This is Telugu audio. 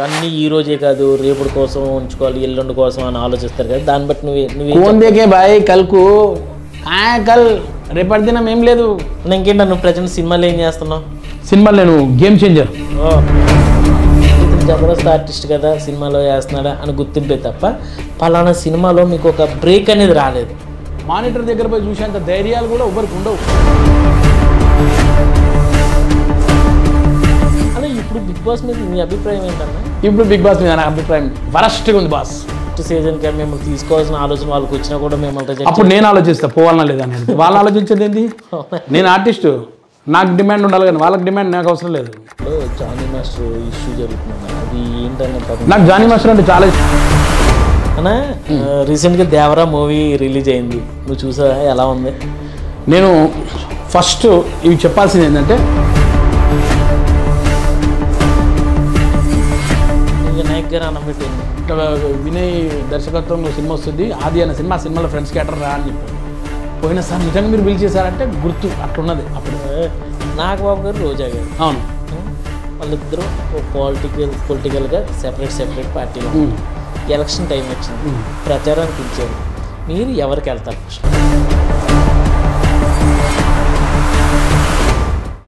అన్నీ ఈ రోజే కాదు రేపటి కోసం ఉంచుకోవాలి ఎల్లుండి కోసం అని ఆలోచిస్తారు కదా దాన్ని బట్టి నువ్వు కోన్ దేకే బాయ్ కల్కు కల్ రేపటి దినం ఏం లేదు. ఇంకేంటా నువ్వు ప్రజెంట్ సినిమాలు ఏం చేస్తున్నావు? సినిమాలు నేను గేమ్ చేంజర్. ఇతను జబర్దస్త్ ఆర్టిస్ట్ కదా సినిమాలో చేస్తున్నాడా అని గుర్తింపే తప్ప పలానా సినిమాలో మీకు ఒక బ్రేక్ అనేది రాలేదు. మానిటర్ దగ్గర పోయి చూసేంత ధైర్యాలు కూడా ఎవరికి ఉండవు. అలా ఇప్పుడు బిగ్ బాస్ మీద మీ అభిప్రాయం ఏంటన్నా? ఇప్పుడు బిగ్ బాస్ మీద నా అభిప్రాయం వరస్ట్గా ఉంది బాస్. సీజన్ కి మిమ్మల్ని తీసుకోవాల్సిన ఆలోచన వాళ్ళకి వచ్చినా కూడా మిమ్మల్ని అప్పుడు నేను ఆలోచిస్తా పోవాలన్నా లేదా అనేది. వాళ్ళు ఆలోచించేది ఏంటి? నేను ఆర్టిస్టు, నాకు డిమాండ్ ఉండాలి కానీ వాళ్ళకి డిమాండ్ నాకు అవసరం లేదు. జానీ మాస్టర్ ఇష్యూ జరుగుతుంది అది ఏంటంటే నాకు జానీ మాస్టర్ అంటే చాలా ఇష్టం అన్నా. రీసెంట్గా దేవరా మూవీ రిలీజ్ అయింది, నువ్వు చూసా ఎలా ఉంది? నేను ఫస్ట్ ఇవి చెప్పాల్సింది ఏంటంటే నాయక్ గారు అన్నం పెట్టింది వినయ్ దర్శకత్వంలో సినిమా వస్తుంది ఆది అనే సినిమాలో ఫ్రెండ్స్ క్యాటర్ రా అని చెప్పారు. పోయిన సార్ నిజంగా మీరు పిలిచేశారంటే గుర్తు అట్లున్నది. అప్పుడు నాగబాబు గారు రోజా గారు అవును వాళ్ళిద్దరూ పొలిటికల్గా సెపరేట్ పార్టీలు. ఎలక్షన్ టైం వచ్చింది, ప్రచారానికి ఇచ్చారు. మీరు ఎవరికి వెళ్తారు?